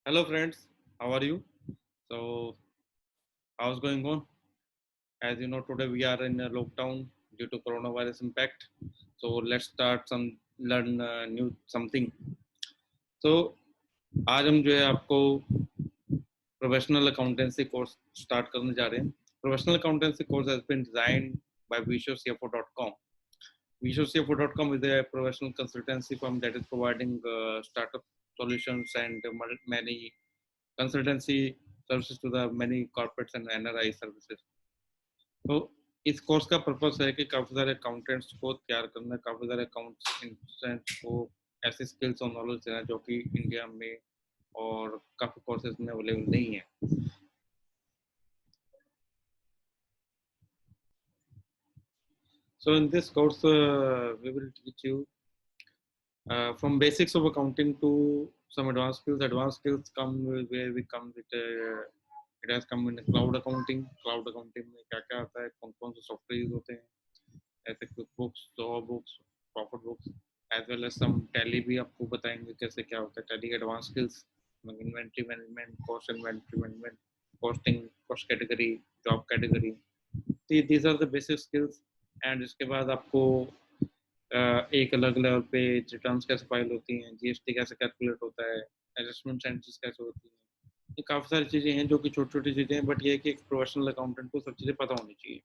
Hello friends, how are you? So, how's going on? As you know, today we are in a lockdown due to coronavirus impact. So let's start some learn new something. So आज हम जो है आपको professional accountancy course start करने जा रहे हैं. Professional accountancy course has been designed by vishocfo.com. vishocfo.com is a professional consultancy firm that is providing startup solutions and many consultancy services to the many corporates and NRI services. तो इस course का purpose है कि काफ़ी सारे accountants को तैयार करना, काफ़ी सारे अकाउंटेंट्स को ऐसे स्किल्स और नॉलेज देना जो कि इंडिया में और काफ़ी कोर्सेज में अवेलेबल नहीं है. So in this course, we will teach you from basics of accounting to some advanced skills. Advanced skills come where we come with it has come in cloud accounting. Cloud accounting में क्या क्या आता है, कौन कौन से software use होते हैं, ऐसे QuickBooks, Zoho Books, Profit Books, as well as some Tally भी आपको बताएंगे कैसे क्या होता है. Tally के advanced skills, inventory management, cost inventory management, costing, cost category, job category. These are the basic skills. And इसके बाद आपको एक अलग लेवल पे रिटर्न्स कैसे फाइल होती हैं, जीएसटी कैसे कैलकुलेट होता है, एडजस्टमेंट सेंटेंस कैसे होती हैं. ये काफ़ी सारी चीज़ें हैं जो कि छोटी छोटी चीज़ें हैं, बट ये है कि एक प्रोफेशनल अकाउंटेंट को सब चीज़ें पता होनी चाहिए.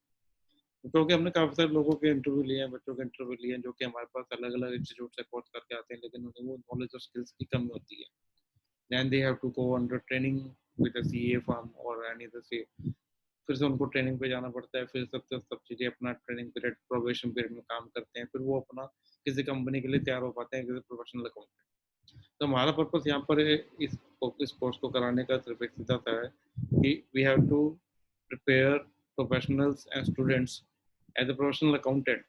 क्योंकि हमने काफ़ी सारे लोगों के इंटरव्यू लिए हैं, बच्चों के इंटरव्यू लिए हैं जो कि हमारे पास अलग अलग इंस्टीट्यूट से कोर्स करके आते हैं, लेकिन उन्हें वो नॉलेज और स्किल्स की कमी होती है. Then they have to go under training with a CA firm और एनी अदर सी. फिर से उनको ट्रेनिंग पे जाना पड़ता है, फिर सब चीज़ें अपना ट्रेनिंग पीरियड, प्रोबेशन पीरियड में काम करते हैं, फिर वो अपना किसी कंपनी के लिए तैयार हो पाते हैं किसी प्रोफेशनल अकाउंटेंट. तो हमारा पर्पस यहाँ पर इस कोर्स को कराने का सिर्फ एक सीधा सा है कि we have to prepare professionals and students as a professional accountant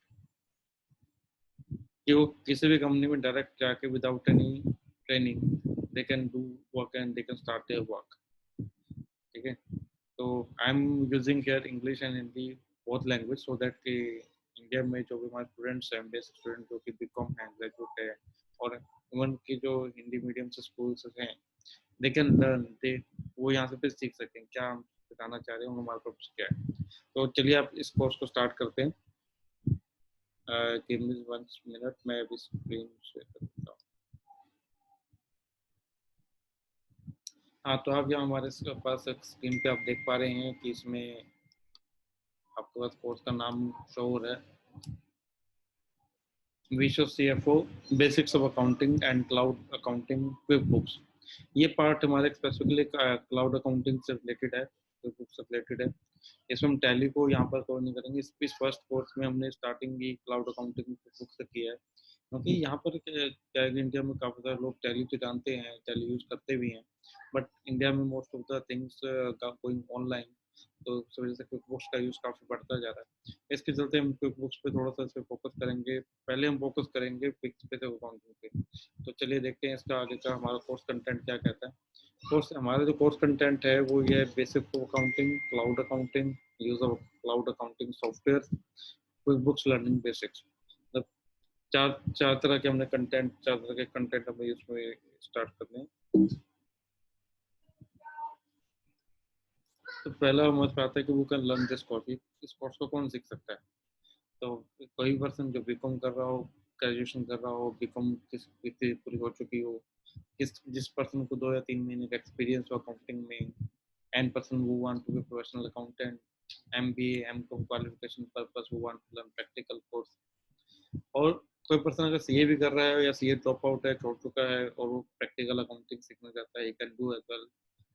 कि वो किसी भी कंपनी में डायरेक्ट जाके without any training they can do work and they can start their work. ठीक है. तो I am using here English and Hindi both language so that कि इंडिया में जो भी हमारे स्टूडेंट्स हैं, बेसिक स्टूडेंट जो कि बीकॉम हैं, ग्रेजुएट है, और इवन की जो हिंदी मीडियम से स्कूल्स हैं, दे कैन लर्न, दे वो यहाँ से फिर सीख सकें क्या हम बताना चाह रहे हैं, हमारा पर्पस क्या है. तो चलिए आप इस कोर्स को स्टार्ट करते हैं. गिव मी 1 मिनट, मैं अभी स्क्रीन शेयर कर देता हूँ. हाँ, तो आप यहाँ हमारे पास स्क्रीन पे आप देख पा रहे हैं कि इसमें आपके पास कोर्स का नाम शो हो रहा है, विशो CFO basics of accounting and cloud accounting QuickBooks. ये पार्ट हमारे स्पेसिफिकली क्लाउड अकाउंटिंग से रिलेटेड है, QuickBooks से रिलेटेड है. इसमें हम टैली को यहाँ पर कवर नहीं करेंगे. इस फर्स्ट कोर्स में हमने स्टार्टिंग ही क्लाउड अकाउंटिंग QuickBooks से किया है, क्योंकि यहाँ पर क्या है कि इंडिया में काफ़ी सारे लोग टैली तो जानते हैं, टैली यूज करते भी हैं, बट इंडिया में most of the things going online, तो उस वजह से QuickBooks का यूज़ काफ़ी बढ़ता जा रहा है. इसके चलते हम QuickBooks पे थोड़ा सा इस पे फोकस करेंगे. पहले हम फोकस करेंगे फिक्स पे अकाउंटिंग पे. तो चलिए देखते हैं इसका आगे का हमारा कोर्स कंटेंट क्या कहता है. कोर्स हमारा जो कोर्स कंटेंट है वो ये basic accounting, cloud accounting, use of cloud accounting software, QuickBooks learning basics. मतलब चार चार तरह के हमने कंटेंट, चार तरह के कंटेंट हमें इसमें स्टार्ट करने हैं. तो पहला हमारे पास आता है कि वो कैन लर्न दिस कोर्स. इस कोर्स को कौन सीख सकता है. तो कोई पर्सन जो बीकॉम कर रहा हो, ग्रेजुएशन कर रहा हो, बीकॉम कितनी पूरी हो चुकी हो, जिस पर्सन को 2 या 3 महीने का एक्सपीरियंस हो अकाउंटिंग में, an person who want to be professional accountant, MBA M.Com qualification purpose who want to learn practical course, और कोई पर्सन अगर सीए भी कर रहा है या सीए ड्रॉप आउट है, छोड़ चुका है, और वो प्रैक्टिकल अकाउंटिंग सीखना चाहता है, he can do as well.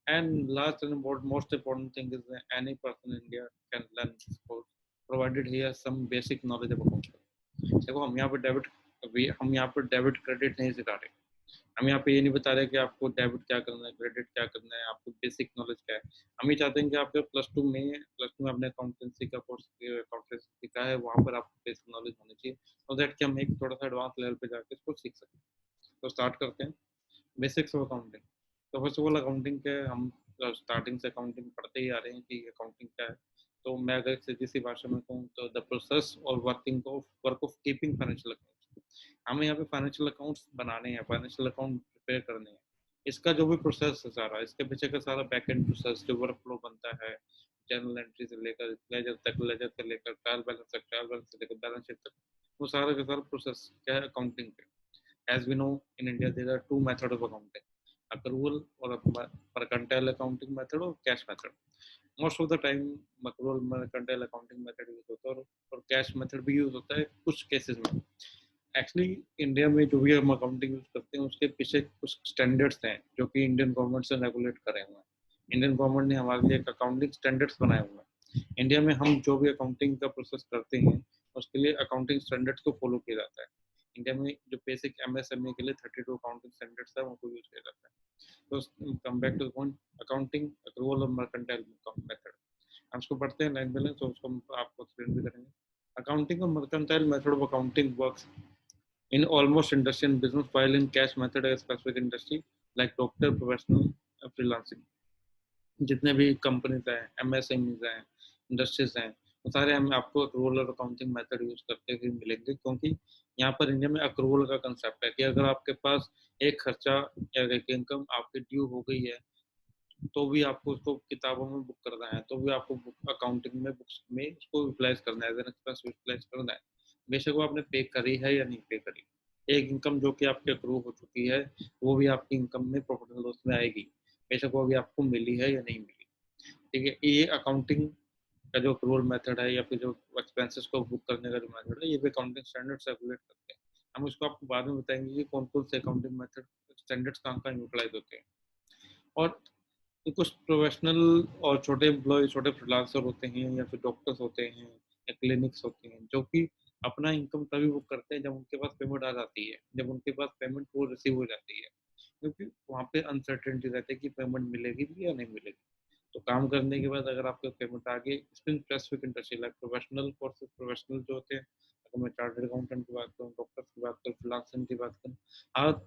And last and most important thing is that any person in India can learn this course, provided he has some basic knowledge of accounting. देखो हम यहाँ पर debit credit नहीं सिखा रहे. हम यहाँ पे ये नहीं बता रहे कि आपको डेबिट क्या करना है, क्रेडिट क्या करना है, आपको बेसिक नॉलेज क्या है. हम ये चाहते हैं कि आपके प्लस टू में आपने अकाउंटेंसी का कोर्स अकाउंटेंसी सीखा है, वहाँ पर आपको बेसिक नॉलेज होनी चाहिए, सो दैट कि हम एक थोड़ा सा एडवांस लेवल पे जाके इसको सीख सकें. तो स्टार्ट करते हैं बेसिक्स ऑफ अकाउंटिंग. तो फर्स्ट ऑफ ऑल अकाउंटिंग के हम स्टार्टिंग से अकाउंटिंग पढ़ते ही आ रहे हैं कि अकाउंटिंग क्या है. तो मैं अगर सीधी सी भाषा में कहूँ तो द प्रोसेस और work of keeping financial accounts. हमें यहाँ पे फाइनेंशियल अकाउंट्स बनाने हैं, फाइनेंशियल अकाउंट प्रिपेयर करने हैं. इसका जो भी प्रोसेस है सारा, इसके पीछे का सारा बैक एंड प्रोसेस जो वर्क फ्लो बनता है, जर्नल एंट्री से लेकर लेजर तक, लेजर से लेकर ट्रायल बैलेंस तक, ट्रायल बैलेंस से लेकर बैलेंस शीट तक, वो सारा का सारा प्रोसेस क्या है अकाउंटिंग पे। As we know, in India there are two methods of accounting: accrual or mercantile accounting method or cash method. Most of the time accrual mercantile accounting method use होता है और कैश मेथड भी use होता है कुछ cases में। Actually India में जो भी हम अकाउंटिंग यूज करते हैं उसके पीछे कुछ स्टैंडर्ड्स हैं जो कि इंडियन गवर्नमेंट से रेगुलेट करे हुए हैं। इंडियन गवर्नमेंट ने हमारे लिए एक अकाउंटिंग स्टैंडर्ड्स बनाए हुए हैं। इंडिया में हम जो भी अकाउंटिंग का प्रोसेस करते हैं उसके लिए अकाउंटिंग स्टैंडर्ड्स को फॉलो किया जाता है। इंडिया में जो बेसिक एमएसएमई के लिए 32 अकाउंटिंग स्टैंडर्ड्स है उनको यूज किया जाता है। तो come back to the point, accounting, accrual और मर्केंटाइल मेथड हम इसको पढ़ते हैं लाइन बाय लाइन, तो उसको हम आपको एक्सप्लेन भी करेंगे। अकाउंटिंग और mercantile method of accounting works in almost industry and business, while in cash method a specific industry like doctor, professional, freelancing। जितने भी कंपनीज हैं, एमएसएमईज हैं, इंडस्ट्रीज हैं, वो सारे हम आपको अक्रूवल और अकाउंटिंग मेथड यूज करते हुए मिलेंगे, क्योंकि यहाँ पर इंडिया में अक्रूवल का कंसेप्ट है कि अगर आपके पास एक खर्चा या एक इनकम आपकी ड्यू हो गई है तो भी आपको उसको किताबों में बुक करना है, तो भी आपको अकाउंटिंग में बुक्स में उसको यूटिलाइज करना है, एज एन एक्सपेंस यूटिलाइज करना है, बेशक वो आपने पे करी है या नहीं पे करी। एक इनकम जो कि आपके अक्रू हो चुकी है वो भी आपकी इनकम में प्रॉफिट एंड लॉस में आएगी, बेशक वो भी आपको मिली है या नहीं मिली। ठीक है, ये अकाउंटिंग का जो अक्रूवल मेथड है या फिर जो एक्सपेंसेस को बुक करने का जो मेथड है, ये भी अकाउंटिंग स्टैंडर्ड्स रेगुलेट करते हैं। हम इसको आपको बाद में बताएंगे कि कौन कौन से अकाउंटिंग मेथड स्टैंडर्ड्स कहाँ कहाँ यूटिलाइज होते हैं। और कुछ प्रोफेशनल और छोटे एम्प्लॉय, छोटे फ्रीलांसर होते हैं या फिर डॉक्टर्स होते हैं या क्लिनिक्स होते हैं जो कि अपना इनकम तभी बुक करते हैं जब उनके पास पेमेंट आ जाती है, जब उनके पास पेमेंट वो रिसीव हो जाती है, क्योंकि वहाँ पे अनसर्टेनिटी रहती है कि पेमेंट मिलेगी भी या नहीं मिलेगी। तो काम करने के बाद अगर आपको पेमेंट आ गई, specific industry like professional courses, professional जो होते हैं, अगर मैं चार्टर्ड अकाउंटेंट की बात करूँ, डॉक्टर्स की बात करूँ, फ्रीलांसिंग की बात करूँ,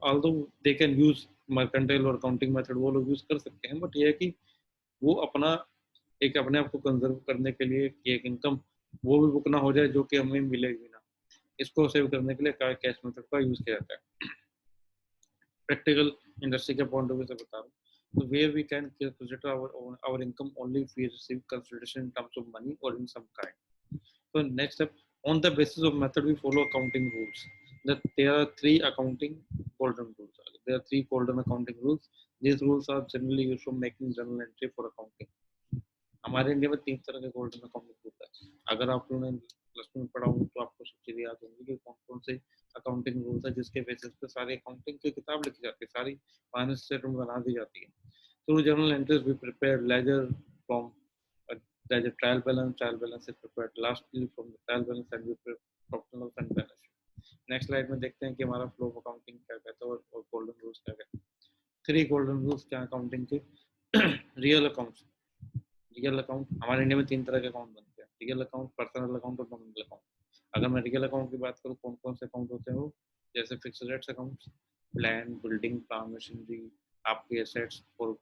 although they can use mercantile और अकाउंटिंग मेथड, वो लोग यूज कर सकते हैं, बट ये है कि वो अपना एक अपने आप को कंजर्व करने के लिए कि एक इनकम वो भी बुक ना हो जाए जो कि हमें मिलेगी ना, इसको सेव करने के लिए कैश मेथड का यूज किया जाता है। प्रैक्टिकल इंडस्ट्री के पॉइंट ऑफ व्यू से बता रहा हूँ, तो where we can consider our income only if we receive consideration in terms of money or in some kind. So next step, on the basis of method we follow accounting rules. That there are three accounting golden rules. There are three golden accounting rules. These rules are generally used for making journal entry for accounting. हमारे India में तीन तरह के golden accounting होता है। अगर आप लोगों ने प्लस टू में पढ़ा हो तो आपको सब चीजें याद होंगी कि कौन कौन से अकाउंटिंग रूल्स है जिसके बेसिस पे सारी अकाउंटिंग की किताब लिखी जाती है, सारी फाइनेंस स्टेटमेंट बना दी जाती है। Through journal entries we prepare ledger from ledger trial balance is prepared lastly from the trial balance and we profit and loss balance. Next slide में देखते हैं कि हमारा फ्लो ऑफ अकाउंटिंग क्या कहता है और गोल्डन रूल्स क्या कहते हैं। थ्री गोल्डन रूल्स क्या अकाउंटिंग के। रियल अकाउंट्स, रियल अकाउंट हमारे इंडिया में तीन तरह के अकाउंट बनते हैं, रियल अकाउंट, पर्सनल अकाउंट और नॉमिनल अकाउंट। अगर मैं रियल अकाउंट की बात करूँ, कौन कौन से अकाउंट होते हैं वो, जैसे fixed assets account, land, building, plant, machinery, आपके एसेट्स फॉर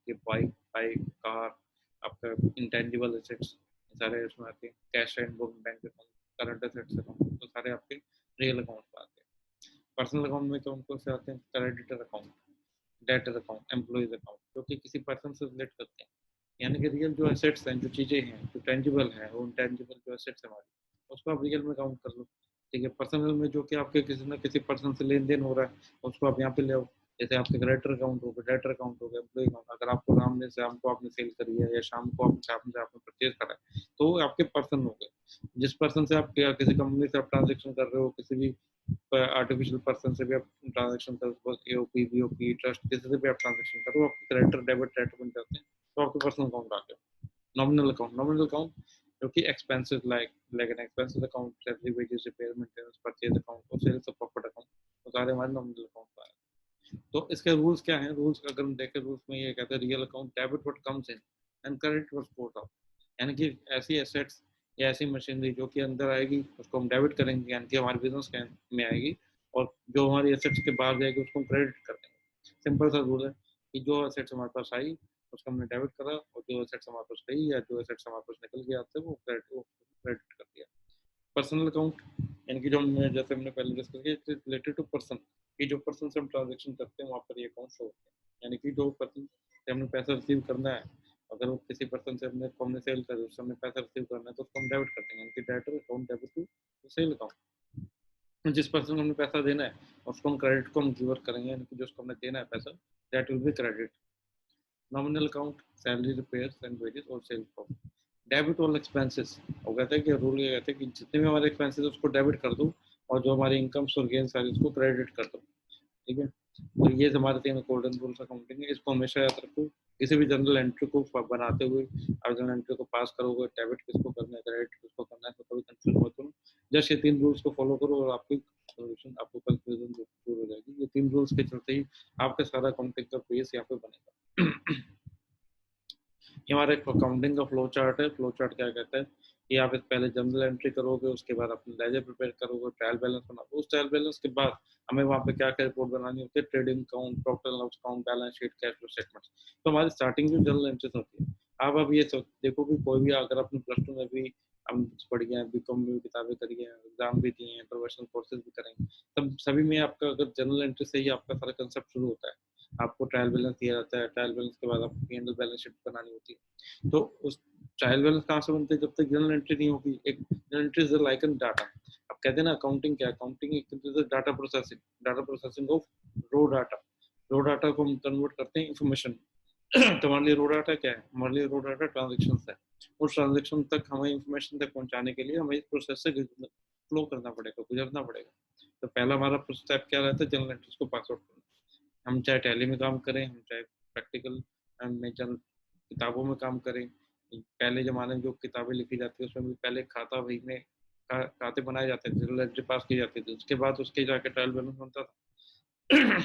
बाइक, कार, आपका इंटेंजिबल एसेट्स, सारे उसमें आते हैं। Cash and book, bank account, current assets account, तो सारे आपके रियल अकाउंट में आते हैं। पर्सनल अकाउंट में कौन कौन से आते हैं, creditor account, debtor account, employees account, जो कि किसी पर्सन से रिलेट करते हैं। यानी कि रियल जो एसेट्स हैं, जो चीजें हैं, जो टेंजिबल है, वो इंटेंजिबल जो एसेट्स है हमारे, उसको आप रियल में काउंट कर लो। ठीक है, पर्सनल में जो कि आपके किसी ना किसी पर्सन से लेन देन हो रहा है उसको आप यहाँ पे ले आओ। जैसे आपके क्रेडिटर अकाउंट हो गया, डेटर अकाउंट हो गया, एम्प्लॉय अकाउंट। अगर आपको राम ने शाम को आपने सेल करी है या शाम को आपने परचेज करा है तो वो आपके पर्सन हो गए। जिस पर्सन से आप किसी कंपनी से आप ट्रांजेक्शन कर रहे हो, किसी भी आर्टिफिशियल पर्सन से भी आप ट्रांजेक्शन कर रहे हो, एओपी, बीओपी, ट्रस्ट, किसी से भी आप ट्रांजेक्शन कर रहे हो, आपके क्रेडिटर, डेबिट, क्रेडिटर बन जाते हैं, तो आपके पर्सनल अकाउंट आ गया। नॉमिनल अकाउंट, नॉमिनल अकाउंट जो कि expenses like an expenses account, salary, wages, repair, maintenance, purchase account और सेल्स ऑफ प्रॉफिट अकाउंट, वो सारे हमारे नॉमिनल अकाउंट आ रहे हैं। तो इसके रूल्स क्या हैं? रूल्स अगर हम देखें, रूल्स में ये कहते हैं real account debit what comes in and credit what goes out. यानी कि ऐसी एसेट्स या ऐसी मशीनरी जो कि अंदर आएगी उसको हम डेबिट करेंगे, यानी कि हमारे बिजनेस में आएगी, और जो हमारी एसेट्स के बाहर जाएगी उसको हम क्रेडिट कर देंगे। सिंपल सा रूल है कि जो एसेट्स हमारे पास आई उसको हमने डेबिट करा, और जो एसेट्स हमारे पास गई या जो एसेट्स हमारे पास निकल गया आपसे वो क्रेडिट कर दिया। पर्सनल अकाउंट यानी कि जो हमने, जैसे हमने पहले डिस्कस किया, रिलेटेड टू पर्सन, कि जो पर्सन से हम ट्रांजेक्शन करते हैं वहाँ पर ये अकाउंट शो होते हैं। यानी कि जो पर्सन से हमने पैसा रिसीव करना है, अगर वो किसी पर्सन से हमने सेल कर उस समय पैसा रिसीव करना है तो उसको हम डेबिट करते हैं, यानी कि debit account debit to sale account. जिस पर्सन को हमने पैसा देना है उसको हम क्रेडिट को हम गिवर करेंगे, यानी कि जिसको हमने देना है पैसा, that will be credit. Nominal account salary repairs and wages और sale account. Debit all expenses, वो कहते हैं कि रूल ये कहते हैं कि जितने भी हमारे एक्सपेंसेस उसको डेबिट कर दो और जो हमारी इनकम्स और गेन्स सारी उसको क्रेडिट कर दो। ठीक है, तो ये हमारे 3 गोल्डन रूल्स अकाउंटिंग है, इसको हमेशा याद रखो। किसी भी जनरल एंट्री को बनाते हुए आप जनरल एंट्री को पास करोगे, डेबिट किसको करना है, क्रेडिट किसको करना है, तो कभी कंफ्यूज मत करो। जस्ट ये 3 रूल्स को फॉलो करो और आपकी सोल्यूशन, आपको कंफ्यूजन दूर हो जाएगी। ये 3 रूल्स के चलते ही आपका सारा अकाउंटिंग का बेस यहाँ पे बनेगा। ये हमारा एक अकाउंटिंग का फ्लो चार्ट है। फ्लो चार्ट क्या कहता है कि आप पहले जनरल एंट्री करोगे, उसके बाद अपने लेजर प्रिपेयर करोगे, ट्रायल बैलेंस बनाओगे, उस ट्रायल बैलेंस के बाद हमें वहाँ पे क्या क्या रिपोर्ट बनानी होती है, trading account, profit and loss account, balance sheet, cash flow statement. तो हमारी स्टार्टिंग जो जनरल एंट्रीज होती है, आप अब ये देखो कि कोई भी अगर अपने प्लस टू में भी हम पढ़ गए हैं, बीकॉम में भी किताबें करी हैं, एग्जाम भी दिए हैं, प्रोफेशनल कोर्सेज भी करेंगे, तब सभी में आपका अगर जनरल एंट्री से ही आपका सारा कंसेप्ट शुरू होता है। आपको ट्रायल बैलेंस दिया जाता है, ट्रायल बैलेंस के बाद आपको P and L balance sheet बनानी होती है। तो उस ट्रायल बैलेंस कहाँ से बनते हैं, जब तक जनरल एंट्री नहीं होगी। एक journal entry is like an data. अब कहते हैं ना अकाउंटिंग क्या है, अकाउंटिंग एक data processing, data processing of raw data. Raw data को हम कन्वर्ट करते हैं इंफॉर्मेशन। तो हमारे लिए रो डाटा क्या है, हमारे लिए रो डाटा ट्रांजेक्शन है। उस ट्रांजेक्शन तक हमें इंफॉर्मेशन तक पहुंचाने के लिए हमें इस प्रोसेस से फ्लो करना पड़ेगा, गुजरना पड़ेगा। तो पहला हमारा स्टेप क्या रहता है, जनरल एंट्रीज को पास आउट करना। हम चाहे टैली में काम करें, हम चाहे प्रैक्टिकल में जनरल किताबों में काम करें। पहले जमाने में जो किताबें लिखी जाती है उसमें भी पहले खाता बही में खाते बनाए जाते थे, जनरल एंट्री पास की जाती थी, उसके बाद उसके जाके ट्रायल बैलेंस बनता था।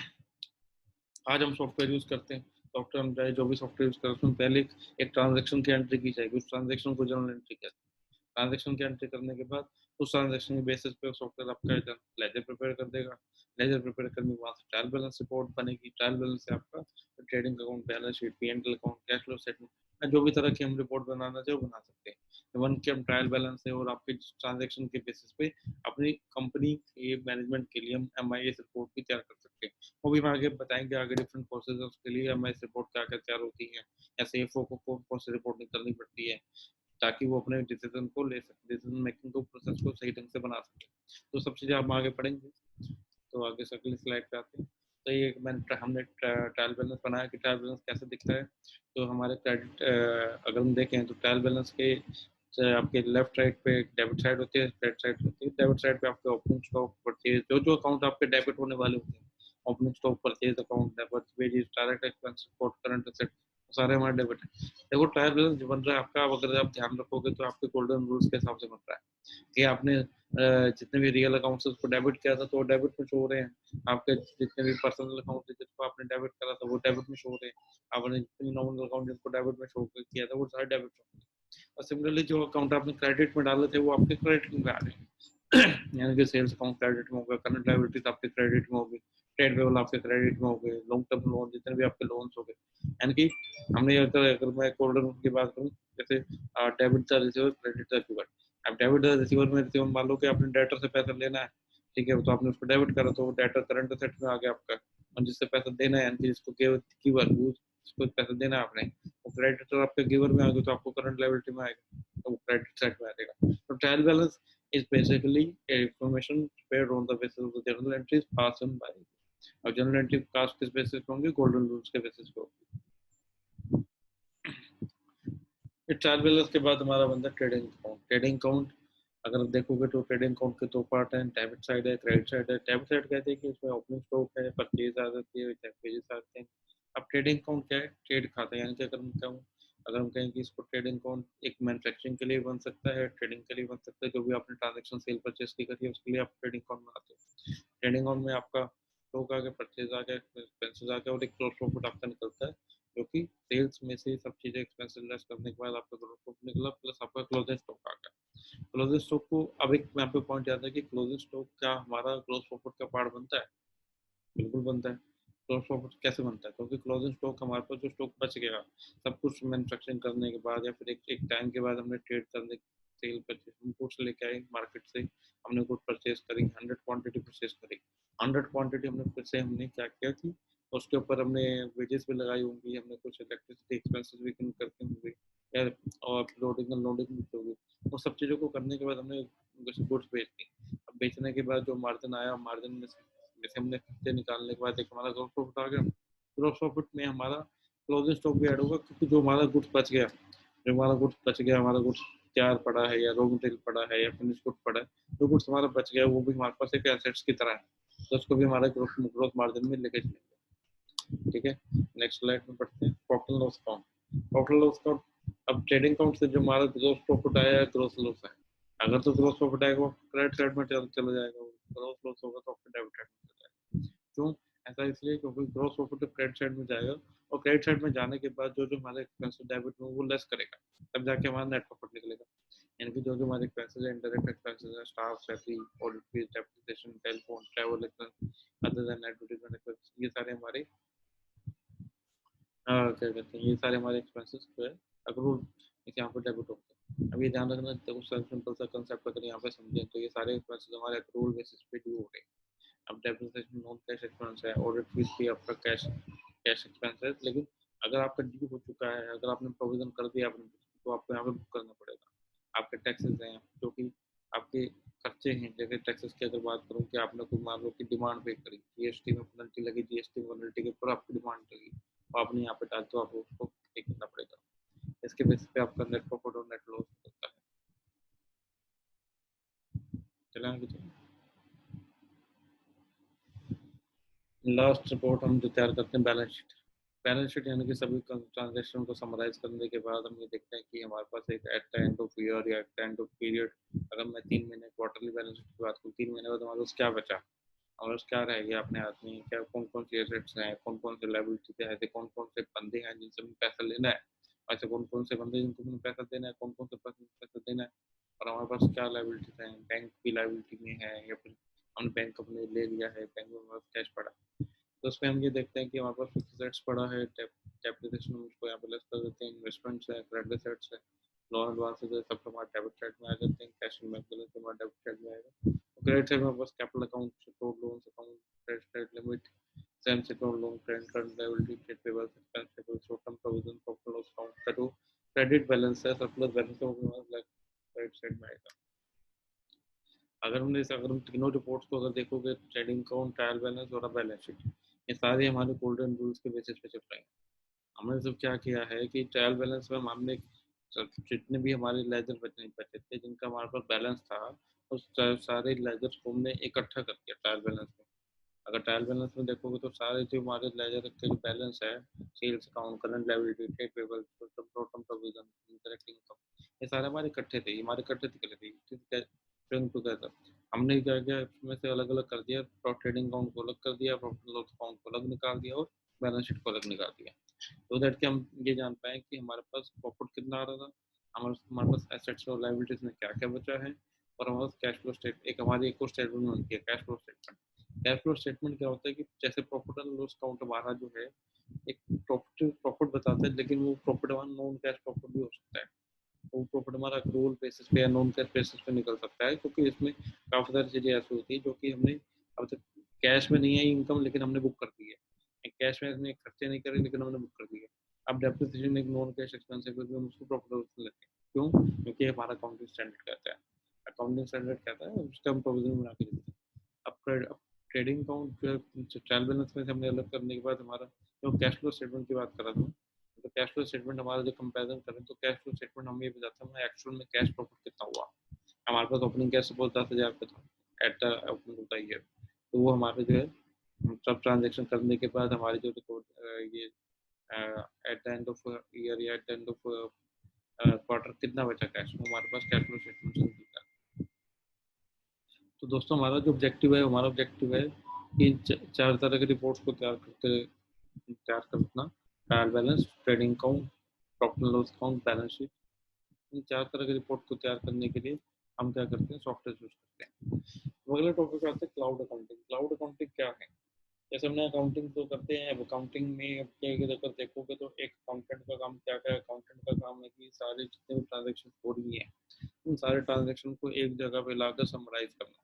आज हम सॉफ्टवेयर यूज करते हैं, सॉफ्टवेयर हम चाहे जो भी सॉफ्टवेयर यूज करते हैं उसमें पहले एक ट्रांजेक्शन की एंट्री की जाएगी, उस ट्रांजेक्शन को जनरल एंट्री कहते हैं। ट्रांजेक्शन की एंट्री करने के बाद उस ट्रांजेक्शन के बेसिस पे सॉफ्टवेयर आपका लेजर प्रिपेयर कर देगा। लेजर प्रिपेयर करने के बाद ट्रायल बैलेंस रिपोर्ट बनेगी। ट्रायल बैलेंस से आपका trading account, balance sheet, P and L account, cash flow statement, जो भी तरह की हम रिपोर्ट बनाना चाहे वो बना सकते हैं। वन के हम ट्रायल बैलेंस है और आपके ट्रांजेक्शन के बेसिस पे अपनी कंपनी के मैनेजमेंट के लिए हम MIS रिपोर्ट भी तैयार कर सकते हैं। वो भी हम आगे बताएंगे, आगे डिफरेंट प्रोसेस है उसके लिए MIS रिपोर्ट क्या क्या तैयार होती है, या CFO को कौन कौन सी रिपोर्टिंग करनी पड़ती है, ताकि वो अपने डिसीजन को ले सके, डिसीजन मेकिंग को प्रोसेस को सही ढंग से बना सके। तो सब चीज़ें हम आगे पढ़ेंगे। तो आगे से अगली स्लाइड पे आते हैं। तो ये हमने ट्रायल बैलेंस बनाया कि ट्रायल बैलेंस कैसे दिखता है। तो हमारे क्रेडिट अगर हम देखें तो ट्रायल बैलेंस के आपके लेफ्ट साइड पे डेबिट साइड होती है, क्रेडिट साइड होती है। डेबिट साइड पे आपके ओपनिंग स्टॉक, परचेज, जो जो अकाउंट आपके डेबिट होने वाले होते हैं, opening stock, purchase account, debit, wages, direct expense, current asset, सारे हमारे डेबिट है। देखो ट्रायल बैलेंस जो बन रहा है आपका, अगर आप ध्यान रखोगे तो आपके गोल्डन रूल्स के हिसाब से बन रहा है कि आपने जितने भी रियल अकाउंट्स उसको डेबिट किया था तो वो डेबिट में शो हो रहे हैं। आपके जितने भी पर्सनल अकाउंट थे जिसको आपने डेबिट करा था वो डेबिट में शो हो रहे हैं। आपने जितने भी नॉमिनल अकाउंट जिसको डेबिट में शो किया था वो सारे डेबिट में शो हो रहे हैं। और सिमिलरली जो अकाउंट आपने क्रेडिट में डाले थे वो आपके क्रेडिट में आ रहे हैं। यानी कि सेल्स अकाउंट क्रेडिट में होगा, करंट लायबिलिटीज आपके क्रेडिट में होगी, ट्रेड पेबल आपके क्रेडिट में हो गए, लॉन्ग टर्म लोन जितने भी आपके लोन्स हो गए। यानी कि हमने अगर मैं गोल्डन रूल की बात करूँ, जैसे डेबिट का रिसीवर, क्रेडिट का रिसीवर। अब डेबिट रिसीवर में रिसीवर मान लो कि आपने डेटर से पैसा लेना है, ठीक है, तो आपने उसको डेबिट करा तो डेटर करंट असेट में आ गया आपका। और जिससे पैसा देना है, यानी जिसको गिवर, जिसको पैसा देना है आपने, वो क्रेडिटर आपके गिवर में आ गया तो आपको करंट लायबिलिटी में आएगा, तो वो क्रेडिट साइड में आएगा। तो trial balance is basically a information prepared on the basis of the journal entries passed on by। और जनरल एंट्री कास्ट किस बेसिस पे होंगे, गोल्डन रूल्स के बेसिस पे होंगे। ट्रायल बैलेंस के बाद हमारा बनता है ट्रेडिंग अकाउंट। ट्रेडिंग अकाउंट अगर देखोगे तो ट्रेडिंग अकाउंट के 2 पार्ट हैं, डेबिट साइड है, क्रेडिट साइड है। डेबिट साइड कहते हैं कि इसमें ओपनिंग स्टॉक है, परचेज आ जाती है, पेजेस आते हैं। अब ट्रेडिंग अकाउंट क्या है, ट्रेड खाता है। यानी कि अगर हम कहें कि इसको ट्रेडिंग अकाउंट एक मैन्युफैक्चरिंग के लिए बन सकता है, ट्रेडिंग के लिए बन सकता है, जो भी आपने ट्रांजेक्शन सेल परचेज की करी है उसके लिए आप ट्रेडिंग अकाउंट बनाते हो। ट्रेडिंग अकाउंट में आपका स्टॉक आ गया, परचेज आ गया, एक्सपेंसेस आ गया और एक ग्रॉस प्रॉफिट आपका निकलता है, जो कि सेल्स में से सब चीजें एक्सपेंसेस लेस करने के बाद आपका ग्रॉस प्रॉफिट निकला, प्लस आपका क्लोजिंग स्टॉक आ गया। क्लोजिंग स्टॉक को अब एक यहाँ पे पॉइंट याद है कि क्लोजिंग स्टॉक क्या हमारा ग्रॉस प्रॉफिट का पार्ट बनता है? बिल्कुल बनता है। ग्रॉस प्रॉफिट कैसे बनता है? क्योंकि क्लोजिंग स्टॉक हमारे पास जो स्टॉक बच गया सब कुछ मैन्युफैक्चरिंग करने के बाद या फिर एक टाइम के बाद हमने ट्रेड करने, सेल परचेज, हम गुड्स लेके आए मार्केट से, हमने गुड परचेज करी, 100 क्वांटिटी परचेज करी। 100 क्वांटिटी हमने फिर से हमने क्या किया कि उसके ऊपर हमने वेजेस भी लगाई होंगी, हमने कुछ इलेक्ट्रिसिटी एक्सपेंसेस भी कम करके होंगे या और लोडिंग अनलोडिंग भी होगी। वो सब चीज़ों को करने के बाद हमने गुड्स बेच दी। अब बेचने के बाद जो मार्जिन आया, मार्जिन में से जैसे हमने खर्चे निकालने के बाद एक हमारा ग्रॉस प्रॉफिट आ गया। ग्रॉस प्रॉफिट में हमारा क्लोजिंग स्टॉक भी ऐड होगा, क्योंकि जो हमारा गुड्स बच गया, जो हमारा गुड्स बच गया, हमारा गुड्स तैयार पड़ा है या रॉ मटेरियल पड़ा है या फिनिश गुड पड़ा है, जो गुड्स हमारा बच गया वो भी हमारे पास एक एसेट्स की तरह है, तो उसको भी हमारे ग्रोथ मार्जिन में लेके चलेंगे। ठीक है, नेक्स्ट स्लाइड में पढ़ते हैं profit loss account. Profit loss account, अब ट्रेडिंग अकाउंट से जो हमारा ग्रोस प्रॉफिट आया है, ग्रोस लॉस है, अगर तो ग्रोस प्रॉफिट आएगा वो क्रेडिट साइड में चला जाएगा, ग्रोस लॉस होगा तो आपका डेबिट साइड में चला जाएगा। क्यों ऐसा? इसलिए क्योंकि ग्रोस प्रॉफिट क्रेडिट साइड में जाएगा और क्रेडिट साइड में जाने के बाद जो जो हमारे एक्सपेंसेस डेबिट में वो लेस करेगा, तब जाके हमारा नेट प्रॉफिट निकलेगा। यानी कि जो जो हमारे एक्सपेंसेस है, इंडायरेक्ट एक्सपेंसेस है, staff salary, audit fees, depreciation, telephone, travel expense, other than advertisement expense, ये सारे हमारे क्या कहते हैं, ये सारे हमारे एक्सपेंसेस जो है अक्रूल इस यहाँ पर डेबिट होते हैं। अब ये ध्यान रखना, तो सिंपल सा कंसेप्ट अगर यहाँ पे समझें तो ये सारे एक्सपेंसेस हमारे अक्रूल बेसिस पे ड्यू हो रहे हैं। अब डेप्रिसिएशन नॉन कैश एक्सपेंस है, ऑडिट फीस भी आपका कैश कैश एक्सपेंस है, लेकिन अगर आपका ड्यू हो चुका है, अगर आपने प्रोविजन कर दिया अपने, तो आपको यहाँ पे बुक करना पड़ेगा। आपके टैक्सेस हैं जो कि आपके खर्चे हैं, जैसे टैक्सेस की अगर बात करूँ कि आपने कोई मान लो कि डिमांड पे करी, जीएसटी में पेनल्टी लगी, जीएसटी पेनल्टी के ऊपर आपकी डिमांड लगी, तो आपने यहाँ पे डाल तो आपको उसको पे करना पड़ेगा। इसके बेसिस पे आपका नेट प्रॉफिट और नेट लॉस होता है। चलें आगे चलें। लास्ट रिपोर्ट हम जो तैयार करते हैं, बैलेंस शीट। बैलेंस शीट यानी कि सभी ट्रांजेक्शन को समराइज करने के बाद हम ये देखते हैं कि हमारे पास एक at the end of year या at the end of period, अगर मैं 3 महीने क्वार्टरली बैलेंस शीट की बात करूँ, 3 महीने बाद हमारे पास क्या बचा, हमारे पास क्या रह गया अपने हाथ में, क्या कौन कौन सी एसेट्स हैं, कौन कौन से लायबिलिटी है, कौन कौन से बंदे हैं जिनसे हमें पैसा लेना है, ऐसे कौन कौन से बंदे जिनको हमें पैसा देना है, कौन कौन से पैसा देना है, और हमारे पास क्या लायबिलिटीज हैं, बैंक की लायबिलिटी में है या फिर हमने बैंक अपने ले लिया है, बैंक में हमारे पास कैश पड़ा। तो उसमें हम ये देखते हैं कि हमारे पास फिक्स एसेट्स पड़ा है, डेप्रिसिएशन उसको यहाँ पे लेस कर देते हैं, इन्वेस्टमेंट्स है, क्रेडिट एसेट्स है, लोन एडवांसेस है, सब हमारे डेबिट साइड में आ जाते हैं, कैश इन बैंक बैलेंस हमारे डेबिट साइड में आएगा। क्रेडिट साइड में बस capital account, secured loans account, credit limit, same secured loan, credit card liability, trade payables, expense payables, short term provision, profit loss account का जो credit balance है, surplus balance है, वो हमारे क्रेडिट साइड में आएगा। अगर हम तीनों रिपोर्ट्स को अगर देखोगे, ट्रेडिंग अकाउंट, ट्रायल बैलेंस और बैलेंस शीट, ये सारे हमारे गोल्डन रूल्स के बेसिस पे चल रहे हैं। हमने सब क्या किया है कि ट्रायल बैलेंस में हमने जितने भी हमारे लेजर बचे थे जिनका हमारे पास बैलेंस था, उस सारे लेजर्स को हमने इकट्ठा कर दिया ट्रायल बैलेंस में। अगर ट्रायल बैलेंस में देखोगे तो सारे जो हमारे लेजर के जो बैलेंस है, sales account, current liability, trade payables, short term provision, interacting income, ये सारे हमारे इकट्ठे थे, हमारे इकट्ठे थे टुगेदर। हमने क्या किया, इसमें से अलग अलग कर दिया, ट्रेडिंग अकाउंट को अलग कर दिया, प्रॉफिट लॉस अकाउंट को अलग निकाल दिया और बैलेंस शीट को अलग निकाल दिया, तो दैट कि हम ये जान पाए कि हमारे पास प्रॉफिट कितना आ रहा था, हमारे पास एसेट्स और लायबिलिटीज में क्या क्या बचा है, और हमारे पास कैश फ्लो स्टेट एक हमारी एक और स्टेटमेंट बनती है, cash flow statement. Cash flow statement क्या होता है कि जैसे प्रॉफिट एंड लॉस अकाउंट हमारा जो है एक प्रॉफिट प्रॉफिट बताता है, लेकिन वो प्रॉफिट हमारा नॉन कैश प्रॉफिट भी हो सकता है। वो प्रॉफिट हमारा अक्रूवल बेसिस पे या नॉन कैश बेसिस पे निकल सकता है, क्योंकि इसमें काफ़ी सारी चीज़ें ऐसी होती है जो कि हमने अब तक कैश में नहीं है इनकम, लेकिन हमने बुक कर दी है, कैश में हमने खर्चे नहीं करे लेकिन हमने बुक कर दी है। अब डेप्रिसिएशन एक नॉन कैश एक्सपेंस है, फिर हम उसको प्रॉफिट लेते हैं। क्यों? क्योंकि हमारा अकाउंटिंग स्टैंडर्ड कहता है, अकाउंटिंग स्टैंडर्ड कहता है, उसका हम प्रोविजन बना के देते हैं। अब ट्रेडिंग अकाउंट जो ट्रायल बैलेंस में से हमने अलग करने के बाद हमारा जो कैश फ्लो स्टेटमेंट की बात कर रहा था, तो कैश फ्लो स्टेटमेंट हमारा जो कंपैरिजन करें तो कैश फ्लो स्टेटमेंट हमें ये बताता है एक्चुअल में कैश प्रॉफिट कितना हुआ। हमारे पास ओपनिंग कैश सपोज 10,000 पे था at the opening of the year, तो वो हमारे जो है सब ट्रांजेक्शन करने के बाद हमारी जो रिकॉर्ड ये at the end of year या at the end of quarter कितना बचा कैश, वो हमारे पास कैश फ्लो स्टेटमेंट से दिखता है। तो दोस्तों हमारा ऑब्जेक्टिव है कि चार तरह के रिपोर्ट्स को तैयार करना, trial balance, trading account, profit and loss account, balance sheet. इन चार तरह के रिपोर्ट को तैयार करने के लिए हम क्या करते हैं, सॉफ्टवेयर यूज करते हैं। तो अगला टॉपिक आते हैं क्लाउड अकाउंटिंग। क्लाउड अकाउंटिंग क्या है? जैसे हमने अकाउंटिंग तो करते हैं, अब अकाउंटिंग में अगर देखोगे तो एक अकाउंटेंट का काम क्या है, अकाउंटेंट का काम है कि सारे जितने भी ट्रांजेक्शन हो रही है उन सारे ट्रांजेक्शन को एक जगह पे लाकर समराइज करना।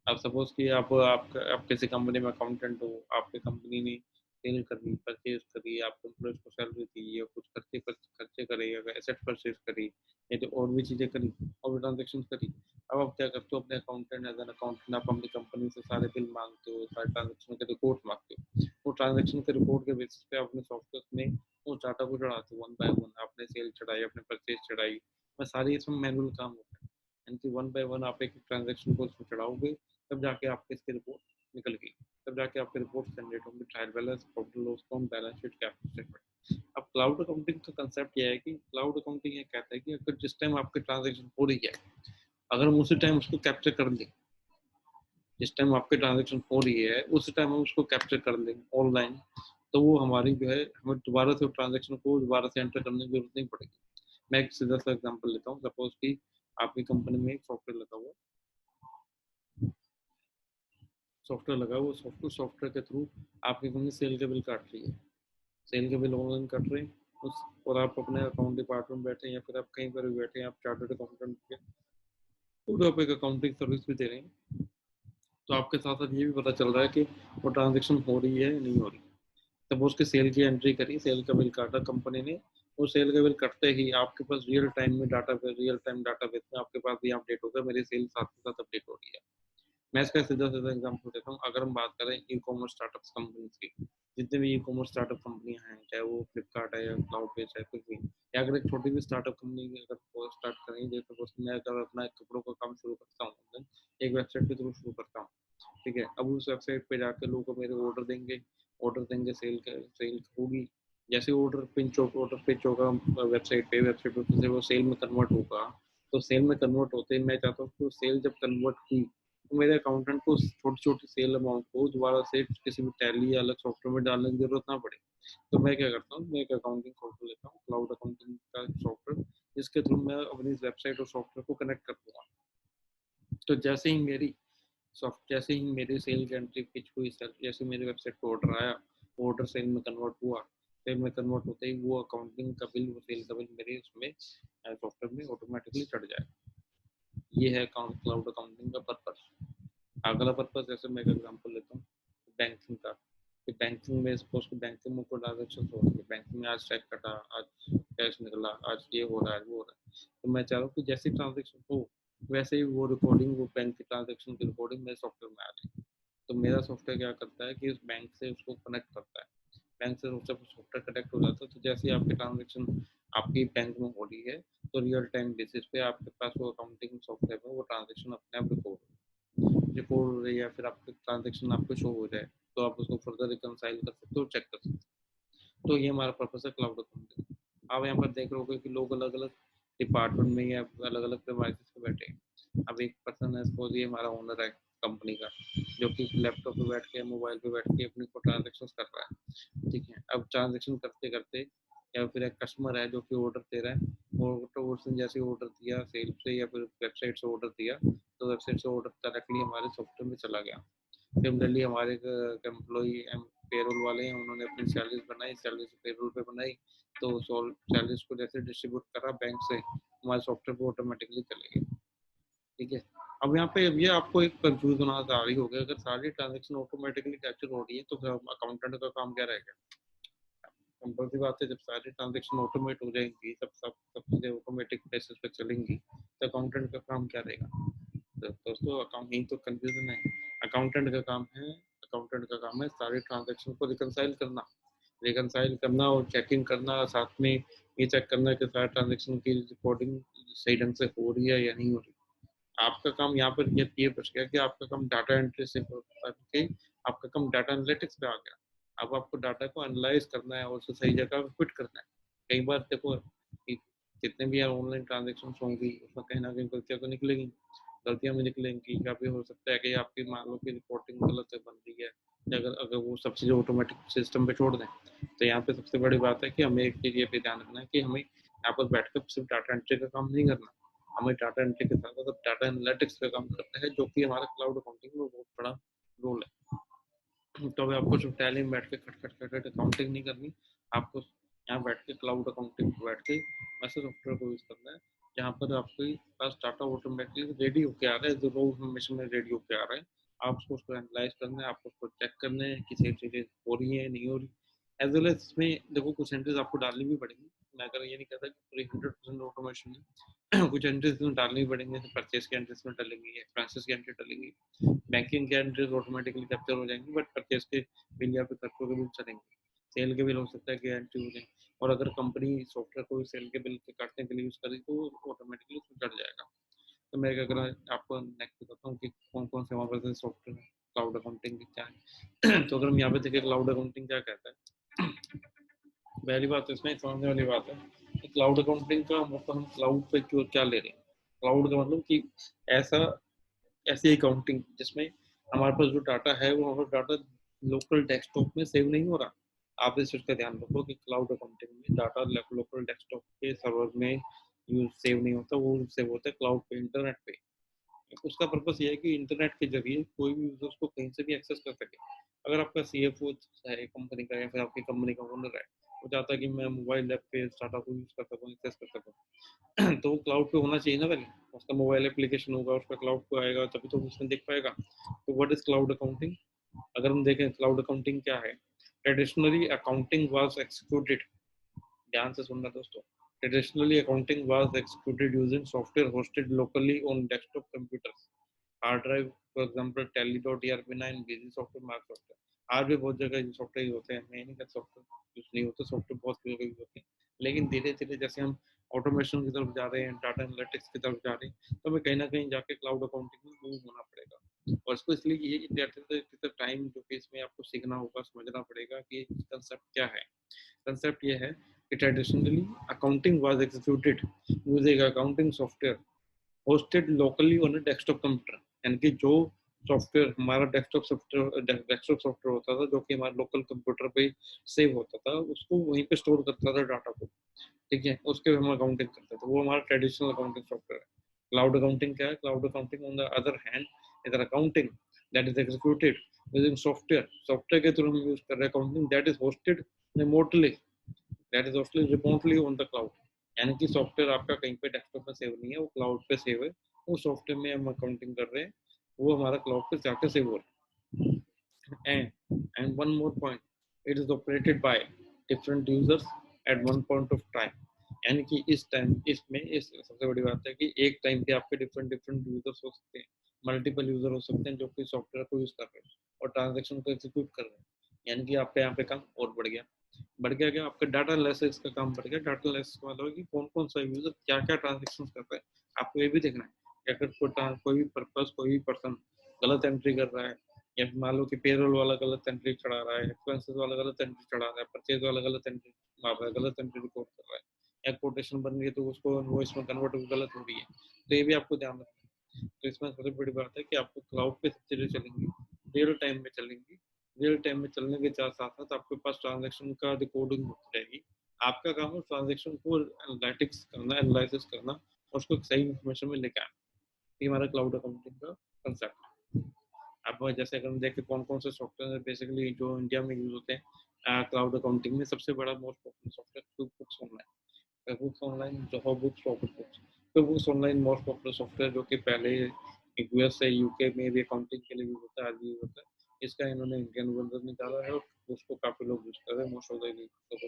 अब सपोज कि आप किसी कंपनी में अकाउंटेंट हो, आपकी कंपनी ने सेल करी, परचेज करी, आपको एम्प्लॉयज को सैलरी दी या कुछ खर्चे खर्चे करे, अगर एसेट परचेज करी या तो और भी चीज़ें करी और भी ट्रांजेक्शन करी। अब आप क्या करते हो, अपने अकाउंटेंट एज एन अकाउंटेंट आप अपनी कंपनी से सारे बिल मांगते हो, सारे ट्रांजेक्शन के रिपोर्ट मांगते हो। वो ट्रांजेक्शन के रिपोर्ट के बेसिस पे अपने सॉफ्टवेयर में वो डाटा को चढ़ाते हो वन बाय वन। आपने सेल चढ़ाई, आपने परचेज चढ़ाई, मैं सारी इसमें मैनुअल काम होता है। यानी कि वन बाय वन आप एक ट्रांजेक्शन को उसमें चढ़ाओगे, तब जाके आपके इसकी रिपोर्ट निकल गई, तब जाके आपके रिपोर्ट जनरेट होंगे, trial balance, profit loss account, balance sheet, capital statement. अब क्लाउड अकाउंटिंग का कंसेप्ट ये है कि क्लाउड अकाउंटिंग ये कहता है कि अगर जिस टाइम आपकी ट्रांजेक्शन हो रही है, अगर हम उसी टाइम उसको कैप्चर कर लें, जिस टाइम आपकी ट्रांजेक्शन हो रही है उसी टाइम हम उसको कैप्चर कर लें ऑनलाइन, तो वो हमारी जो है, हमें दोबारा से ट्रांजेक्शन को दोबारा से एंटर करने की जरूरत नहीं पड़ेगी। मैं एक सीधा सा एग्जांपल लेता हूँ। सपोज कि आपकी कंपनी में एक सॉफ्टवेयर लगा हुआ, सॉफ्टवेयर लगा हुआ, सॉफ्टवेयर के थ्रू आपकी कंपनी सेल के बिल काट रही है, सेल के बिल ऑनलाइन कट रहे हैं उस, और आप अपने अकाउंट डिपार्टमेंट बैठे हैं या फिर आप कहीं पर भी बैठे हैं, आप चार्टर्ड अकाउंटेंट के, तो आप एक अकाउंटिंग सर्विस भी दे रहे हैं, तो आपके साथ साथ ये भी पता चल रहा है कि वो ट्रांजेक्शन हो रही है नहीं हो रही। तब उसके सेल की एंट्री करी, सेल का बिल काटा कंपनी ने, वो सेल का बिल कटते ही आपके पास रियल टाइम में data, real time data base में आपके पास भी अपडेट होगा, मेरी सेल साथ के साथ अपडेट हो रही है। मैं इसका सीधा सीधा एग्जांपल देता हूँ। अगर हम बात करें ई कॉमर्स स्टार्टअप कंपनी की, जितने भी ई कॉमर्स स्टार्टअप कंपनियां हैं, चाहे वो फ्लिपकार्ट है या क्लाउड बेस है कुछ भी, या अगर एक छोटी भी स्टार्टअप कंपनी अगर स्टार्ट करें, जैसे मैं अगर अपना कपड़ों का काम शुरू करता हूँ, एक वेबसाइट के थ्रू शुरू करता हूँ, ठीक है। अब उस वेबसाइट पे जाकर लोगों को मेरे ऑर्डर देंगे, सेल होगी। जैसे ऑर्डर पिंच होगा वेबसाइट पे फिर वो सेल में कन्वर्ट होगा। तो सेल में कन्वर्ट होते ही मैं चाहता हूँ कि सेल जब कन्वर्ट हुई, तो मेरे अकाउंटेंट को छोटी छोटी सेल अमाउंट को दोबारा से किसी भी टैली या अलग सॉफ्टवेयर में डालने की जरूरत ना पड़े। तो मैं क्या करता हूँ, मैं एक अकाउंटिंग सॉफ्टवेयर लेता हूँ, क्लाउड अकाउंटिंग का सॉफ्टवेयर, जिसके थ्रू मैं अपनी वेबसाइट और सॉफ्टवेयर को कनेक्ट कर दूंगा। तो जैसे ही मेरी सेल की एंट्री पिच हुई सर, जैसे मेरी वेबसाइट पे ऑर्डर आया, ऑर्डर सेल में कन्वर्ट हुआ, सेल में कन्वर्ट होते ही वो अकाउंटिंग का बिल, वो सेल का बिल मेरे उसमें सॉफ्टवेयर में ऑटोमेटिकली चढ़ जाए। ये है क्लाउड अकाउंटिंग का पर्पस। अगला पर्पस, जैसे मैं एक एग्जांपल लेता हूँ बैंकिंग का, कि बैंकिंग में सपोज कि बैंकिंग में कोई ट्रांजेक्शन हो रही है, बैंकिंग में आज चेक कटा, आज कैश निकला, आज ये हो रहा है वो हो रहा है, तो मैं चाह रहा हूँ कि जैसी ट्रांजेक्शन हो वैसे ही वो रिकॉर्डिंग, वो बैंक की ट्रांजेक्शन की रिकॉर्डिंग मेरे सॉफ्टवेयर में आ रही है। तो मेरा सॉफ्टवेयर क्या करता है कि उस बैंक से उसको कनेक्ट करता है, बैंक से जब सॉफ्टवेयर कनेक्ट हो जाता है, तो जैसे ही आपकी ट्रांजेक्शन आपकी बैंक में हो रही है, तो रियल टाइम बेसिस पे आपके पास वो अकाउंटिंग सॉफ्टवेयर में वो ट्रांजेक्शन अपने आप रिकॉर्ड हो रही है, या फिर आपके ट्रांजेक्शन आपको शो हो जाए, तो आप उसको फर्दर रिकनसाइल कर सकते हो, चेक कर सकते हो। तो ये हमारा पर्पस है क्लाउड अकाउंटिंग। आप यहाँ पर देख रहे हो कि लोग अलग अलग डिपार्टमेंट में या अलग अलग डिवाइसेस पे बैठे हैं। अब एक पर्सन है, सपोज ये हमारा ओनर है कंपनी का, जो कि लैपटॉप पे बैठ के, मोबाइल पे बैठ के अपनी को ट्रांजेक्शन कर रहा है, ठीक है। अब ट्रांजेक्शन करते करते, या फिर एक कस्टमर है जो कि ऑर्डर दे रहा है, और तो उसने जैसे ऑर्डर दिया सेल से या फिर वेबसाइट से ऑर्डर दिया, तो वेबसाइट से ऑर्डर डायरेक्टली हमारे सॉफ्टवेयर में चला गया। सिमिलरली हमारे एम्प्लॉई पेरोल वाले हैं, उन्होंने अपनी सैलरीज बनाई, सैलरीज पेरोल पे बनाई, तो सैलरीज को जैसे डिस्ट्रीब्यूट करा बैंक से, हमारे सॉफ्टवेयर पे ऑटोमेटिकली चले गए, ठीक है। अब यहाँ पे ये आपको एक कंफ्यूजन आ रही होगी, अगर सारी ट्रांजेक्शन ऑटोमेटिकली कैप्चर हो रही है तो अकाउंटेंट का काम क्या रहेगा। सिंपल सी बात है, जब सारी ट्रांजेक्शन ऑटोमेट हो जाएंगी, सब चीजें ऑटोमेटिक बेसिस पे चलेंगी, तो अकाउंटेंट का काम क्या रहेगा। तो दोस्तों अकाउंट यही तो कंफ्यूजन है। अकाउंटेंट का काम है सारी ट्रांजेक्शन को रिकनसाइल करना और चेकिंग करना, साथ में ये चेक करना कि सारे ट्रांजेक्शन की रिकॉर्डिंग सही ढंग से हो रही है या नहीं हो रही। आपका काम यहाँ पर ये बच गया कि आपका काम डाटा एंट्री से करके आपका काम डाटा एनालिटिक्स पे आ गया। अब आपको डाटा को एनालाइज करना है और उसे सही जगह पे फिट करना है। कई बार देखो कि जितने भी यार ऑनलाइन ट्रांजेक्शन होंगी, उसमें कहीं ना कहीं गलतियां तो निकलेंगी, गलतियां भी निकलेंगी। या भी हो सकता है कि आपकी मान लो कि रिपोर्टिंग गलत बन रही है, अगर अगर वो सब चीज़ें ऑटोमेटिक सिस्टम पे छोड़ दें, तो यहाँ पे सबसे बड़ी बात है कि हमें एक चीज़ ये भी ध्यान रखना है कि हमें यहाँ पर बैठ कर सिर्फ डाटा एंट्री का काम नहीं करना, हमें डाटा एंट्री के साथ साथ डाटा एनालिटिक्स का काम करना है, जो कि हमारा क्लाउड अकाउंटिंग में बहुत बड़ा रोल है। तो अभी आपको सिर्फ टैली में बैठ के खट खट खट खट अकाउंटिंग नहीं करनी, आपको यहाँ बैठ के क्लाउड अकाउंटिंग पे बैठ के ऐसे सॉफ्टवेयर को यूज करना है जहाँ पर आपके पास डाटा ऑटोमेटिकली रेडी होके आ रहा है, जो रो इन्फॉर्मेशन में रेडी होके आ रहा है, आपको उसको एनालाइज करना है, आपको उसको चेक करना है कि सही चीज़ें हो रही है नहीं हो रही। एज वेल एज इसमें देखो कुछ एंट्रीज आपको डालनी भी पड़ेगी। मैं अगर ये नहीं कहता कि पूरी 100% ऑटोमेशन है कुछ एंट्रीज में डालनी भी पड़ेंगे, परचेज की एंट्रीज में डालेंगी, एक्सपेंसेस की एंट्री डालेंगी, बैंकिंग के एंट्रीज ऑटोमेटिकली कैप्चर हो जाएंगी, बट परचेज के बिल या फिर खर्चों के बिल चलेंगे, सेल के बिल हो सकता है कि एंट्री हो जाए। और अगर कंपनी सॉफ्टवेयर को सेल के बिल के काटने के लिए यूज करी तो ऑटोमेटिकली उसमें चढ़ जाएगा। तो मैं क्या कर आपको नेक्स्ट बताता हूँ कि कौन कौन से हमारे पास सॉफ्टवेयर है क्लाउड अकाउंटिंग की क्या है। तो अगर हम यहाँ पे देखिए क्लाउड अकाउंटिंग क्या कहता है, पहली बात तो इसमें समझने वाली बात है कि क्लाउड अकाउंटिंग का मतलब हम क्लाउड पे क्यों क्या ले रहे हैं। क्लाउड का मतलब कि ऐसा ऐसी अकाउंटिंग जिसमें हमारे पास जो डाटा है वो हमारा डाटा लोकल डेस्कटॉप में सेव नहीं हो रहा। आप इस चीज का ध्यान रखो कि क्लाउड अकाउंटिंग में डाटा लोकल डेस्कटॉप के सर्वर में यूज सेव नहीं होता, वो सेव होता है क्लाउड पे, इंटरनेट पे। उसका पर्पस ये है कि इंटरनेट के जरिए कोई भी यूजर उसको कहीं से भी एक्सेस कर सके। अगर आपका सीएफओ है कंपनी का या फिर आपकी कंपनी का ओनर है, वो चाहता है कि मैं मोबाइल ऐप पे डाटा को यूज कर सकूँ, एक्सेस कर सकूँ तो वो क्लाउड पे होना चाहिए ना पहले। उसका मोबाइल एप्लीकेशन होगा, उसका क्लाउड पे आएगा, तभी तो उसमें देख पाएगा। तो व्हाट इज क्लाउड अकाउंटिंग? अगर हम देखें क्लाउड अकाउंटिंग क्या है, ट्रेडिशनली अकाउंटिंग वाज एक्सिक्यूटेड, ध्यान से सुनना दोस्तों, traditionally accounting was executed using software hosted locally on desktop computers, hard drive, for example tally.erp9, busy software, mark software. आज भी बहुत जगह सॉफ्टवेयर यूज होते हैं, मैं नहीं कहता सॉफ्टवेयर यूज नहीं होते, सॉफ्टवेयर बहुत जगह यूज होते हैं। लेकिन धीरे धीरे जैसे हम ऑटोमेशन की तरफ जा रहे हैं, डाटा एनालिटिक्स की तरफ जा रहे हैं, तो हमें कहीं ना कहीं जाके क्लाउड अकाउंटिंग में मूव होना पड़ेगा। और इसको इसलिए ये टाइम जो कि इसमें आपको सीखना होगा, समझना पड़ेगा कि कंसेप्ट क्या है। कंसेप्ट ये है कि traditionally accounting was executed using accounting software hosted locally on a desktop computer. यानी कि जो सॉफ्टवेयर हमारा डेस्कटॉप सॉफ्टवेयर होता था जो कि हमारे लोकल कंप्यूटर पे सेव होता था, उसको वहीं पे स्टोर करता था डाटा को, ठीक है, उसके हम अकाउंटिंग करते थे, वो हमारा ट्रेडिशनल अकाउंटिंग सॉफ्टवेयर है। क्लाउड अकाउंटिंग क्या है? Cloud accounting on the other hand is accounting that is executed using software, software के थ्रू हम यूज कर रहे हैं accounting that is hosted remotely, that is hosted remotely on the cloud. यानी कि सॉफ्टवेयर आपका कहीं पे डेस्कटॉप पे सेव नहीं है, वो क्लाउड पे सेव है। वो सॉफ्टवेयर में हम अकाउंटिंग कर रहे हैं, वो हमारा क्लाउड पे जाके सेव हो रहा है। And one more point, it is operated by different users at one point of time. यानी कि इस टाइम इसमें इस सबसे बड़ी बात है कि एक टाइम पे आपके डिफरेंट डिफरेंट यूजर्स हो सकते हैं, मल्टीपल यूजर हो सकते हैं जो कि सॉफ्टवेयर को यूज कर रहे हैं और ट्रांजेक्शन को एग्जीक्यूट कर रहे हैं। यानी कि आपका यहाँ पे काम और बढ़ गया। बढ़ गया क्या? आपका डाटा एनालिसिस का काम बढ़ गया। डाटा एनालिसिस मतलब कि कौन कौन सा यूजर क्या क्या ट्रांजेक्शन कर रहा है, आपको ये भी देखना है कि अगर कोई भी पर्पस, कोई भी पर्सन गलत एंट्री कर रहा है, या फिर मान लो कि पेरोल वाला गलत एंट्री चढ़ा रहा है, एक्सपेंसेस वाला गलत एंट्री चढ़ा रहा है, परचेज वाला गलत एंट्री मार रहा है, गलत एंट्री रिपोर्ट कर रहा है, या कोटेशन बन रही है तो उसको इनवॉइस में कन्वर्ट गलत हो रही है, तो ये भी आपको ध्यान रखना है। तो इसमें सबसे बड़ी बात है कि आपको क्लाउड पे सब चीजें चलेंगी, रियल टाइम में चलेंगी। रियल टाइम में चलने के साथ साथ आपके पास ट्रांजेक्शन का रिकॉर्डिंग होती रहेगी। आपका काम है ट्रांजेक्शन को एनालिटिक्स करना, एनालिसिस करना और उसको सही इन्फॉर्मेशन में लेकर आना। ये हमारा क्लाउड अकाउंटिंग का कंसेप्ट। अब जैसे अगर हम देखें कौन कौन से सॉफ्टवेयर बेसिकली जो इंडिया में यूज होते हैं क्लाउड अकाउंटिंग में, सबसे बड़ा most popular software quick books online. Quick books online, Zoho books, profit books. Quick books online most popular software जो कि पहले यूएस से यूके में भी अकाउंटिंग के लिए यूज होता है, आज भी यूज होता है। इसका इन्होंने इंडियन वर्जन निकाला है और उसको काफी लोग यूज कर रहे हैं, मोस्ट ऑफ द लोग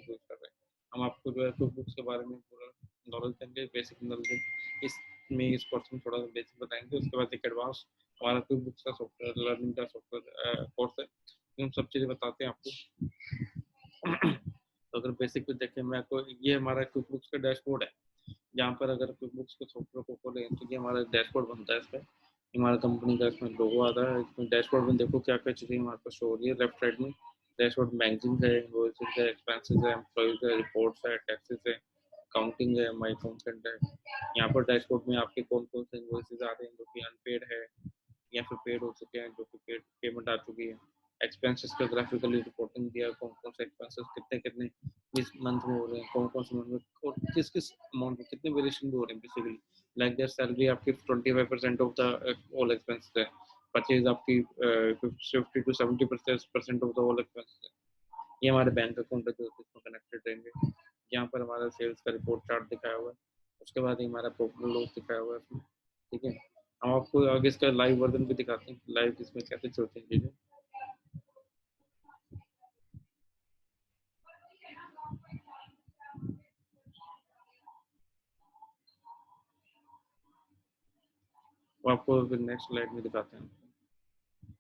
यूज कर रहे हैं। हम आपको जो है क्विक बुक्स के बारे में पूरा नॉलेज देंगे, बेसिक नॉलेज इसमें इस पर्सन थोड़ा सा बेसिक बताएंगे, उसके बाद एक एडवांस हमारा क्विक बुक्स का सॉफ्टवेयर लर्निंग का सॉफ्टवेयर कोर्स है, हम सब चीजें बताते हैं आपको। तो अगर बेसिक पे देखें, मैं आपको ये हमारा क्विक बुक्स का डैशबोर्ड है, जहाँ पर अगर क्विक बुक्स के सॉफ्टवेयर को खोलें तो ये हमारा डैशबोर्ड बनता है। इसमें हमारा कंपनी का इसमें लोगो आता है। इसमें डैशबोर्ड में देखो क्या क्या चीज़ें हमारे पास शो हो रही है। लेफ्ट साइड में डैशबोर्ड बैंकिंग है, इनवॉइसेस है, एक्सपेंसेस है, एम्प्लॉइज है, रिपोर्ट्स है, टैक्सेस है, अकाउंटिंग है, माई अकाउंटेंट है। यहाँ पर डैशबोर्ड में आपके कौन कौन से इनवॉइसेस आ रहे हैं जो कि अनपेड है या फिर पेड हो चुके हैं, जो कि पेड पेमेंट आ चुकी है। एक्सपेंसेस का ग्राफिकली रिपोर्टिंग दिया, कौन कौन से एक्सपेंसेस कितने कितने इस मंथ में हो रहे हैं, कौन कौन से मंथ में और किस किस अमाउंट में कितने वेरिएशन भी हो रहे हैं। बेसिकली लाइक दैट सैलरी आपकी 25% ऑफ द ऑल एक्सपेंसेस है, परचेज आपकी 50 to 70% of the all expenses है। ये हमारे बैंक अकाउंट है जो इसमें कनेक्टेड रहेंगे। यहाँ पर हमारा सेल्स का रिपोर्ट चार्ट दिखाया हुआ है, उसके बाद ही हमारा प्रॉफिट लॉस दिखाया हुआ है इसमें, ठीक है। हम आपको आगे इसका लाइव वर्जन भी दिखाते हैं, लाइव इसमें कैसे चलती हैं चीजें। वो आपको फिर नेक्स्ट स्लाइड में दिखाते हैं।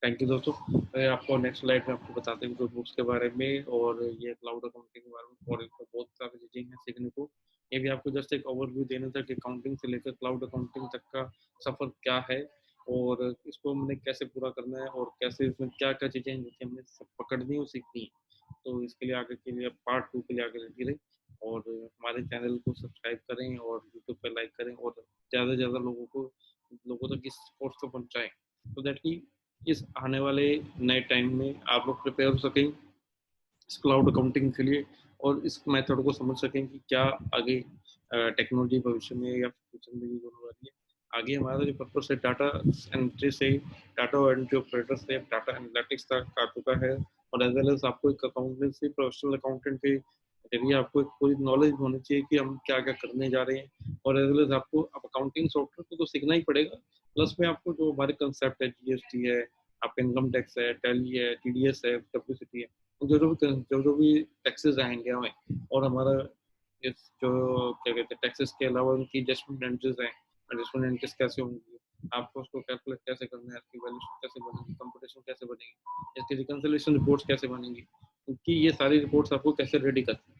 थैंक यू दोस्तों। मैं आपको नेक्स्ट स्लाइड में आपको बताते हैं गुड बुक्स के बारे में और ये क्लाउड अकाउंटिंग के बारे में, और इसमें बहुत सारी चीजें हैं सीखने को। ये भी आपको जस्ट एक ओवरव्यू देना था कि अकाउंटिंग से लेकर क्लाउड अकाउंटिंग तक का सफर क्या है और इसको हमने कैसे पूरा करना है और कैसे इसमें क्या क्या चीजें हैं जो कि हमने सब पकड़नी और सीखनी है। तो इसके लिए आगे के लिए पार्ट 2 के लिए आगे रेडी रहे और हमारे चैनल को सब्सक्राइब करें और यूट्यूब पे लाइक करें और ज़्यादा से ज़्यादा लोगों तक इस कोर्स को पहुँचाएं, तो दैट कि इस आने वाले नए टाइम में आप लोग प्रिपेयर हो सकें इस क्लाउड अकाउंटिंग के लिए और इस मेथड को समझ सकें कि क्या आगे टेक्नोलॉजी भविष्य में या फ्यूचर में यूज होने वाली है। आगे हमारा जो पर्पस है डाटा एंट्री से, डाटा एंट्री ऑपरेटर से डाटा एनालिटिक्स तक आ चुका है और एज वेल एज आपको एक अकाउंटेंसी प्रोफेशनल अकाउंटेंट के जरिए आपको एक पूरी नॉलेज होनी चाहिए कि हम क्या क्या करने जा रहे हैं और एज वेल एज आपको अब अकाउंटिंग सॉफ्टवेयर को तो सीखना ही पड़ेगा, प्लस में आपको जो हमारे कंसेप्ट है जीएसटी है, आपका इनकम टैक्स है, टैली है, टीडीएस है, डब्ल्यूसीटी है, जो भी टैक्सेस आएंगे हमें और हमारा इस जो क्या कहते हैं टैक्सेस के अलावा उनकी एडजस्टमेंट एंट्रीज हैं, एडजस्टमेंट एंट्रीज कैसे होंगी, आपको उसको कैलकुलेट कैसे करना है, इसकी वैल्यूएशन कैसे बनेगी, कंप्यूटेशन कैसे बनेगी, इसकी रिकंसिलिएशन रिपोर्ट्स कैसे बनेंगी, क्योंकि ये सारी रिपोर्ट्स आपको कैसे रेडी करनी है।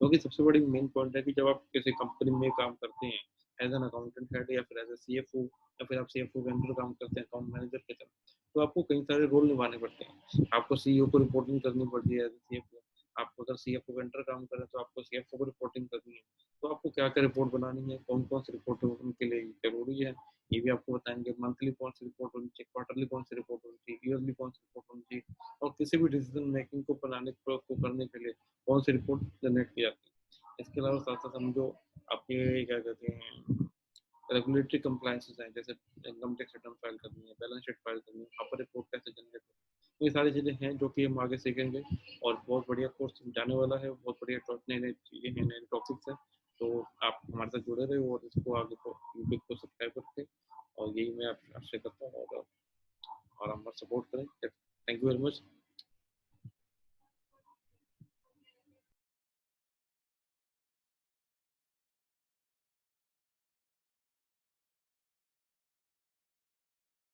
क्योंकि सबसे बड़ी मेन पॉइंट है कि जब आप किसी कंपनी में काम करते हैं एज एन अकाउंटेंट हेड या फिर एज ए सीएफओ या फिर आप सीएफओ के अंदर काम करते हैं अकाउंट मैनेजर के तरह, तो आपको कई सारे रोल निभाने पड़ते हैं। आपको सीईओ को रिपोर्टिंग करनी पड़ती है एज ए सीएफओ, आपको अगर सीएफओ के अंडर काम करें तो आपको सीएफओ को रिपोर्टिंग करनी है। तो आपको क्या क्या रिपोर्ट बनानी है, कौन कौन सी रिपोर्ट उनके लिए जरूरी है, ये भी आपको बताएंगे। मंथली कौन सी रिपोर्ट होनी चाहिए, क्वार्टरली कौन सी रिपोर्ट होनी चाहिए, ईयरली कौन सी रिपोर्ट होनी चाहिए, और किसी भी डिसीजन मेकिंग को बनाने को करने के लिए कौन सी रिपोर्ट जनरेट की जाती है। इसके अलावा साथ साथ हम जो आपके क्या कहते हैं रेगुलेटरी कंप्लायंसेस हैं, जैसे इनकम टैक्स रिटर्न फाइल करनी है, बैलेंस शीट फाइल करनी है, वहाँ पर रिपोर्ट कैसे जनरेट हो, तो ये सारी चीज़ें हैं जो कि हम आगे सीखेंगे और बहुत बढ़िया कोर्स जाने वाला है, बहुत बढ़िया नई नई चीज़ें हैं, नए टॉपिक्स हैं। तो आप हमारे साथ जुड़े रहे और इसको आगे को यूट्यूब को सब्सक्राइब करके और यही मैं आपसे करता हूँ और हमारा सपोर्ट करें। Thank you very much.